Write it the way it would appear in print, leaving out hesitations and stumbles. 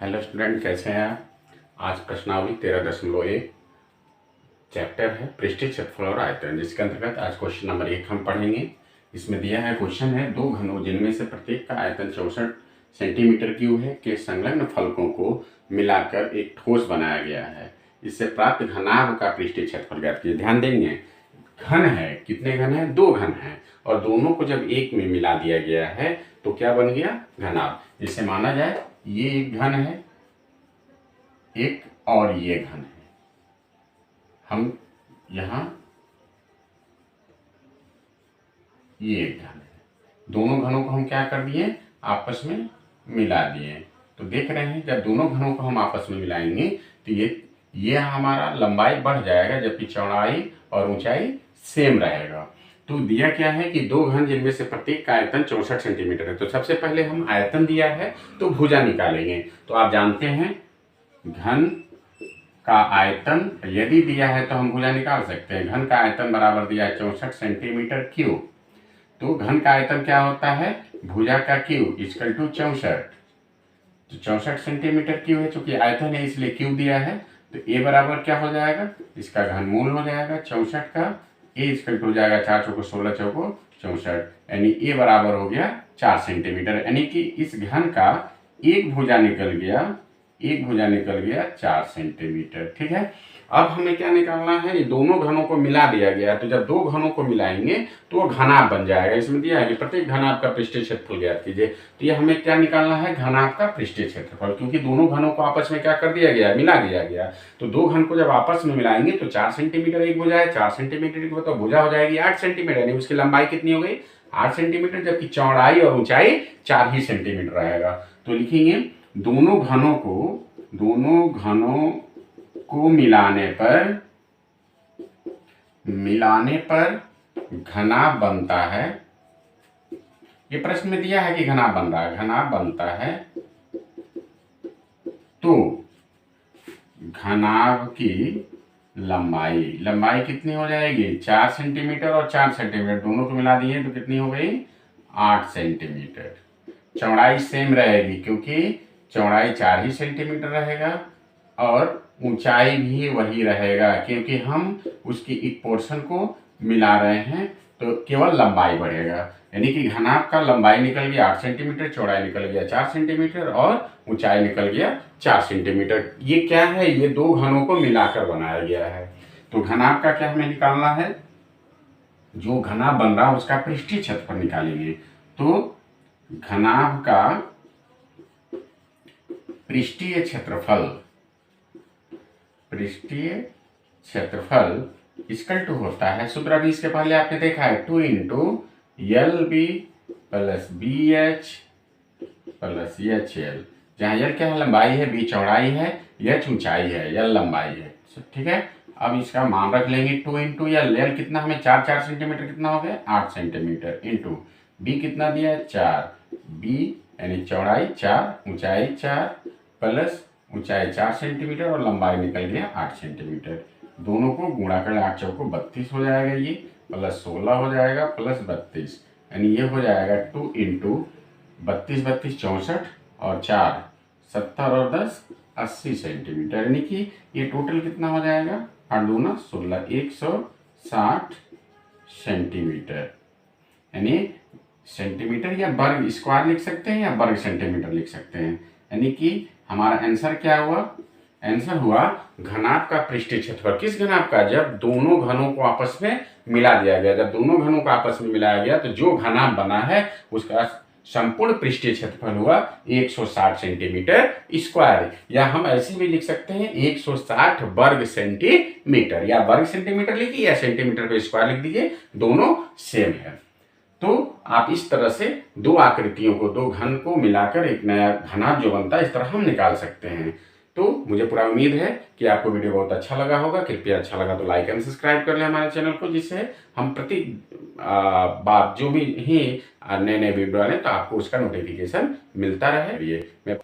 Hello student, कैसे हैं आप। आज प्रश्नावली 13.1 चैप्टर है पृष्ठीय क्षेत्रफल और आयतन, जिसके अंतर्गत आज क्वेश्चन नंबर 1 हम पढ़ेंगे। इसमें दिया है क्वेश्चन है, दो घनों जिनमें से प्रत्येक का आयतन 64 सेंटीमीटर क्यूब है के संलग्न फलकों को मिलाकर एक ठोस बनाया गया है। इससे प्राप्त घनाभ का पृष्ठीय क्षेत्रफल ज्ञात कीजिए। ध्यान देंगे, घन है, कितने घन है, दो घन है, और दोनों को जब एक में मिला दिया गया है तो क्या बन गया, घनाभ। जिसे माना जाए ये एक घन है, एक और ये घन है। हम यहां ये एक घन है, दोनों घनों को हम क्या कर दिए, आपस में मिला दिए। तो देख रहे हैं, जब दोनों घनों को हम आपस में मिलाएंगे तो ये हमारा लंबाई बढ़ जाएगा, जबकि चौड़ाई और ऊंचाई सेम रहेगा। तो दिया क्या है कि दो घन जिनमें से प्रत्येक का आयतन 64 सेंटीमीटर है। तो सबसे पहले हम आयतन दिया है तो भुजा निकालेंगे। तो आप जानते हैं घन का आयतन यदि दिया है तो हम भुजा निकाल सकते हैं। घन का आयतन बराबर दिया है 64 सेंटीमीटर क्यूब। तो घन का आयतन क्या होता है, भुजा का क्यूब इक्वल टू 64। तो 64 सेंटीमीटर क्यूब है, चूंकि आयतन है इसलिए क्यूब दिया है। तो ए बराबर क्या हो जाएगा, इसका घनमूल हो जाएगा 64 का। ए इक्वल टू हो जाएगा 4 चौको 16 चौको 64, यानी ए बराबर हो गया 4 सेंटीमीटर। यानी कि इस घन का एक भुजा निकल गया 4 सेंटीमीटर। ठीक है, अब हमें क्या निकालना है, ये दोनों घनों को मिला दिया गया। तो जब दो घनों को मिलाएंगे तो वो घनाभ बन जाएगा। इसमें दिया है कि प्रत्येक घनाभ का पृष्ठीय क्षेत्रफल ज्ञात कीजिए। तो ये हमें क्या निकालना है, घनाभ का पृष्ठीय क्षेत्रफल, क्योंकि दोनों घनों को आपस में क्या कर दिया गया, मिला दिया गया। तो दो घन को जब आपस में मिलाएंगे तो 4 सेंटीमीटर एक भुजा है, 4 सेंटीमीटर की तो भुजा हो जाएगी 8 सेंटीमीटर, यानी उसकी लंबाई कितनी हो गई, 8 सेंटीमीटर, जबकि चौड़ाई और ऊंचाई 4 ही सेंटीमीटर रहेगा। तो लिखेंगे दोनों घनों को मिलाने पर घनाभ बनता है। ये प्रश्न में दिया है कि घनाभ बनता है। तो घनाभ की लंबाई कितनी हो जाएगी, 4 सेंटीमीटर और 4 सेंटीमीटर दोनों को मिला दिए तो कितनी हो गई, 8 सेंटीमीटर। चौड़ाई सेम रहेगी, क्योंकि चौड़ाई 4 ही सेंटीमीटर रहेगा और ऊंचाई भी वही रहेगा, क्योंकि हम उसकी एक पोर्शन को मिला रहे हैं तो केवल लंबाई बढ़ेगा। यानी कि घनाभ का लंबाई निकल गया 8 सेंटीमीटर, चौड़ाई निकल गया 4 सेंटीमीटर और ऊंचाई निकल गया 4 सेंटीमीटर। ये क्या है, ये दो घनों को मिलाकर बनाया गया है। तो घनाभ का क्या हमें निकालना है, जो घनाभ बन रहा है उसका पृष्ठीय क्षेत्रफल निकालेंगे। तो घनाभ का पृष्ठीय क्षेत्रफल इक्वल टू होता है, सूत्र अभी इसके पहले आपने देखा है, 2 into L B plus B H plus H L, जहाँ एल क्या है, लंबाई है, बी चौड़ाई है, एच ऊंचाई है, एल लंबाई है। ठीक है, अब इसका मान रख लेंगे 2 इंटू एल। एल कितना हमें 4 सेंटीमीटर कितना हो गया, 8 सेंटीमीटर, इंटू बी कितना दिया है 4, बी यानी चौड़ाई 4 ऊंचाई 4 प्लस ऊंचाई 4 सेंटीमीटर और लंबाई निकल गया 8 सेंटीमीटर। दोनों को गुणा कर 8 चौको 32 हो जाएगा, ये प्लस 16 हो जाएगा प्लस 32, यानी ये हो जाएगा 2 इंटू 32 32 64 और 4 70 और 10 80 सेंटीमीटर। यानी कि ये टोटल कितना हो जाएगा, 8 दूना 16, 160 सेंटीमीटर। यानी सेंटीमीटर या वर्ग स्क्वायर लिख सकते हैं या वर्ग सेंटीमीटर लिख सकते हैं। यानी कि हमारा आंसर क्या हुआ, आंसर हुआ घनाभ का पृष्ठीय क्षेत्रफल। किस घनाभ का, जब दोनों घनों को आपस में मिला दिया गया। जब दोनों घनों को आपस में मिलाया गया तो जो घनाभ बना है उसका संपूर्ण पृष्ठीय क्षेत्रफल हुआ 160 सेंटीमीटर स्क्वायर, या हम ऐसे भी लिख सकते हैं 160 वर्ग सेंटीमीटर, या वर्ग सेंटीमीटर लिखिए या सेंटीमीटर पे स्क्वायर लिख दीजिए, दोनों सेम है। तो आप इस तरह से दो आकृतियों को, दो घन को मिलाकर एक नया घनाभ जो बनता है, इस तरह हम निकाल सकते हैं। तो मुझे पूरा उम्मीद है कि आपको वीडियो बहुत अच्छा लगा होगा। कृपया अच्छा लगा तो लाइक एंड सब्सक्राइब कर लें हमारे चैनल को, जिससे हम प्रति बार जो भी ही नए वीडियो आने तो आपको उसका नोटिफिकेशन मिलता रहे। ये मैं